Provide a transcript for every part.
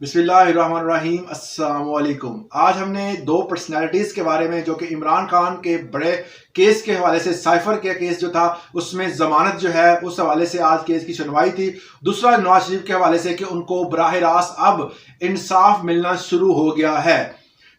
बिस्मिल्लाहिर्रहमानिर्रहीम अस्सलाम वालेकुम। आज हमने दो पर्सनैलिटीज़ के बारे में जो कि इमरान खान के बड़े केस के हवाले से साइफर के केस जो था उसमें ज़मानत जो है उस हवाले से आज केस की सुनवाई थी। दूसरा नवाज शरीफ के हवाले से कि उनको बराह रास्त अब इंसाफ मिलना शुरू हो गया है।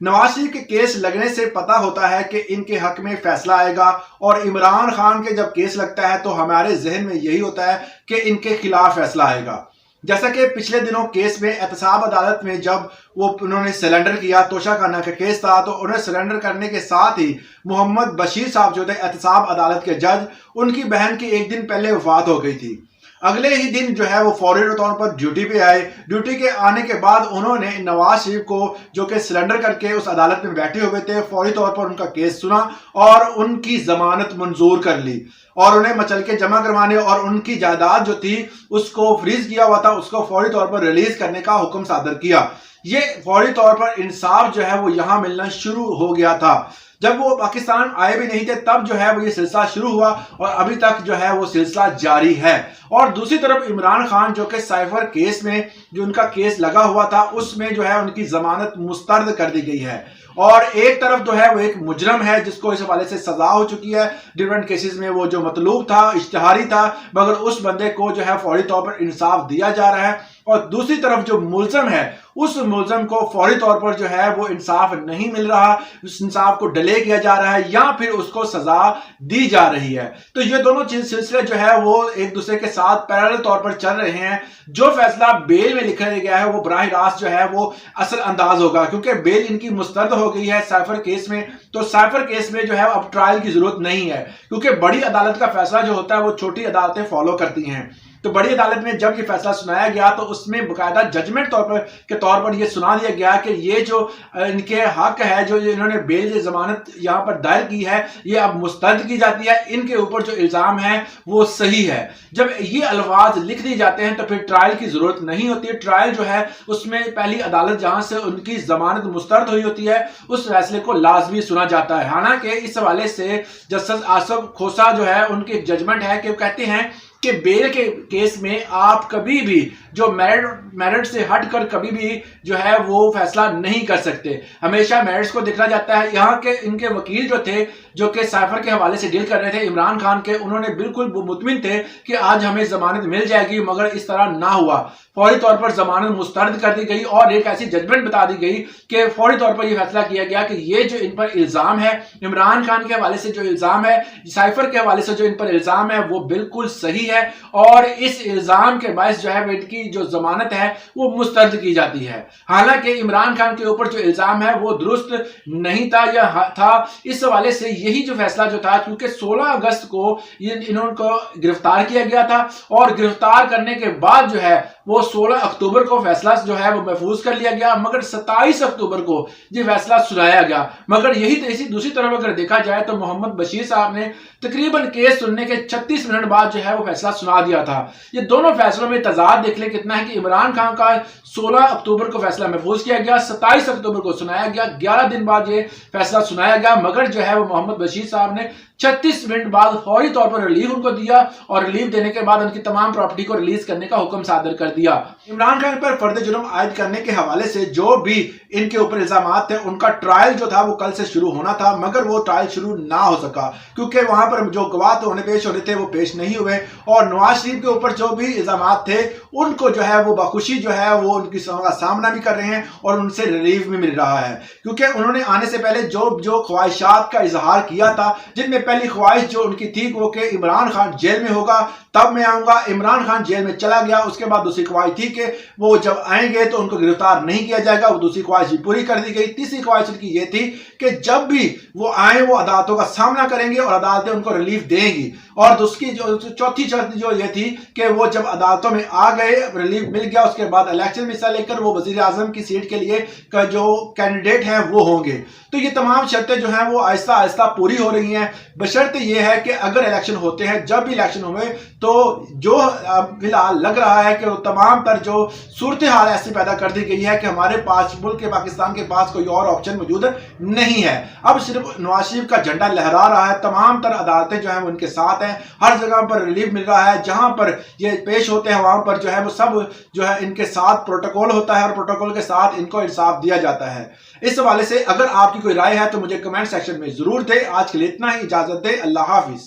नवाज शरीफ के केस लगने से पता होता है कि इनके हक में फैसला आएगा और इमरान खान के जब केस लगता है तो हमारे जहन में यही होता है कि इनके खिलाफ फैसला आएगा। जैसा कि पिछले दिनों केस में एहतसाब अदालत में जब उन्होंने सरेंडर किया, तोशा खाना का केस था, तो उन्हें सरेंडर करने के साथ ही मोहम्मद बशीर साहब जो थे एहतसाब अदालत के जज, उनकी बहन की एक दिन पहले वफात हो गई थी। अगले ही दिन जो है वो फौरी तौर पर ड्यूटी पे आए। ड्यूटी के आने के बाद उन्होंने नवाज शरीफ को जो कि सरेंडर करके उस अदालत में बैठे हुए थे, फौरी तौर पर उनका केस सुना और उनकी जमानत मंजूर कर ली और उन्हें मचलके जमा करवाने और उनकी जायदाद जो थी उसको फ्रीज किया हुआ था उसको फौरी तौर पर रिलीज करने का हुक्म सादर किया। ये फौरी तौर पर इंसाफ जो है वो यहाँ मिलना शुरू हो गया था। जब वो पाकिस्तान आए भी नहीं थे तब जो है वो ये सिलसिला शुरू हुआ और अभी तक जो है वो सिलसिला जारी है। और दूसरी तरफ इमरान खान जो कि साइफर केस में जो उनका केस लगा हुआ था उसमें जो है उनकी जमानत मुस्तरद कर दी गई है और एक तरफ जो है वो एक मुजरम है जिसको इस हवाले से सजा हो चुकी है। डिफरेंट केसेस में वो जो मतलूब था, इश्तिहारी था, मगर उस बंदे को जो है फौरी तौर पर इंसाफ दिया जा रहा है और दूसरी तरफ जो मुलजम है उस मुलजम को फौरी तौर पर जो है वो इंसाफ नहीं मिल रहा, उस इंसाफ को डिले किया जा रहा है या फिर उसको सजा दी जा रही है। तो ये दोनों सिलसिले जो है वो एक दूसरे के साथ पैरेलल तौर पर चल रहे हैं। जो फैसला बेल में लिखा गया है वो बराह रास्त जो है वो असर अंदाज होगा क्योंकि बेल इनकी मुस्तरद हो गई है साइफर केस में। तो साइफर केस में जो है अब ट्रायल की जरूरत नहीं है क्योंकि बड़ी अदालत का फैसला जो होता है वो छोटी अदालतें फॉलो करती हैं। तो बड़ी अदालत में जब ये फैसला सुनाया गया तो उसमें बकायदा जजमेंट तौर पर ये सुना दिया गया कि ये जो इनके हक है, जो इन्होंने बेल जमानत यहाँ पर दायर की है, ये अब मुस्तरद की जाती है। इनके ऊपर जो इल्जाम है वो सही है। जब ये अल्फाज लिख दिए जाते हैं तो फिर ट्रायल की जरूरत नहीं होती। ट्रायल जो है उसमें पहली अदालत जहां से उनकी जमानत मुस्तरद हुई होती है उस फैसले को लाजमी सुना जाता है। हालांकि इस हवाले से जस्टिस आसफ खोसा जो है उनके जजमेंट है कि वो कहते हैं कि बेल के केस में आप कभी भी जो मेरिट से हटकर कभी भी जो है वो फैसला नहीं कर सकते। हमेशा मेरिट्स को देखा जाता है। यहाँ के इनके वकील जो थे जो कि साइफर के हवाले से डील कर रहे थे इमरान खान के, उन्होंने बिल्कुल मुतमिन थे कि आज हमें जमानत मिल जाएगी, मगर इस तरह ना हुआ। फौरी तौर पर जमानत मुस्तरद कर दी गई और एक ऐसी जजमेंट बता दी गई कि फौरी तौर पर यह फैसला किया गया कि ये जो इन पर इल्जाम है, इमरान खान के हवाले से जो इल्जाम है, साइफर के हवाले से जो इन पर इल्जाम है, वो बिल्कुल सही है और इस इल्जाम के बायस जो है इनकी जो जमानत है वो मुस्तरद की जाती है। हालांकि इमरान खान के ऊपर जो इल्जाम है वो दुरुस्त नहीं था या था। इस हवाले से यही जो फैसला जो था, क्योंकि 16 अगस्त को इनको गिरफ्तार किया गया था और गिरफ्तार करने के बाद जो है वो 16 अक्टूबर को फैसला जो है वो महफूज कर लिया गया, मगर 27 अक्टूबर को ये फैसला सुनाया गया। मगर यही इसी दूसरी तरफ अगर देखा जाए तो मोहम्मद बशीर साहब ने तकरीबन केस सुनने के 36 मिनट बाद जो है वो फैसला सुना दिया था। ये दोनों फैसलों में तजाद देख ले कितना है कि इमरान खान का 16 अक्टूबर को फैसला महफूज किया गया, 27 अक्टूबर को सुनाया गया, 11 दिन बाद ये फैसला सुनाया गया, मगर जो है वो मोहम्मद बशीर साहब ने 36 मिनट बाद फौरी तौर पर रिलीफ उनको दिया और रिलीफ देने के बाद उनकी तमाम प्रॉपर्टी को रिलीज करने का हुक्म सादर कर दिया। इमरान खान पर फर्द जुर्म आयद करने के हवाले से जो भी इनके ऊपर इल्जामात थे उनका ट्रायल जो था वो कल से शुरू होना था, मगर वो ट्रायल शुरू ना हो सका क्योंकि वहां पर जो गवाह पेश होने थे वो पेश नहीं हुए और नवाज शरीफ के ऊपर जो भी इल्जामात थे उनको जो है वो बखुशी जो है वो उनकी का सामना भी कर रहे हैं और उनसे रिलीफ भी मिल रहा है क्योंकि उन्होंने आने से पहले जो ख्वाहिशात का इजहार किया था, जिनमें पहली ख्वाहिश जो उनकी थी वो कि इमरान खान जेल में होगा तब मैं आऊंगा। इमरान खान जेल में चला गया, उसके बाद दूसरी ख्वाहिश थी कि वो जब आएंगे तो उनको गिरफ्तार नहीं किया जाएगा, वो दूसरी ख्वाहिश भी पूरी कर दी गई। तीसरी ख्वाहिश उनकी ये थी कि जब भी वो आए वो अदालतों का सामना करेंगे और अदालतें उनको रिलीफ देंगी। और उसकी जो चौथी शर्त जो ये थी कि वो जब अदालतों में आ गए, रिलीफ मिल गया, उसके बाद इलेक्शन में हिस्सा लेकर वो वजीर आजम की सीट के लिए का जो कैंडिडेट हैं वो होंगे। तो ये तमाम शर्तें जो हैं वो आहिस्ता आहिस्ता पूरी हो रही हैं, बशर्ते ये है कि अगर इलेक्शन होते हैं, जब भी इलेक्शन हुए تو جو فی الحال لگ رہا ہے کہ وہ تمام تر جو صورتحال ایسی پیدا کر دی گئی ہے کہ ہمارے پاس ملک کے پاکستان کے پاس کوئی اور آپشن موجود نہیں ہے. اب صرف نواز شریف کا جھنڈا لہرا رہا ہے. تمام تر عدالتیں جو ہیں وہ ان کے ساتھ ہیں. ہر جگہ پر ریلیف مل رہا ہے. جہاں پر یہ پیش ہوتے ہیں وہاں پر جو ہے وہ سب جو ہے ان کے ساتھ پروٹوکول ہوتا ہے اور پروٹوکول کے ساتھ ان کو انصاف دیا جاتا ہے. اس حوالے سے اگر آپ کی کوئی رائے ہے تو مجھے کمنٹ سیکشن میں ضرور دیں. آج کے لیے اتنا ہی. اجازت دیں. اللہ حافظ.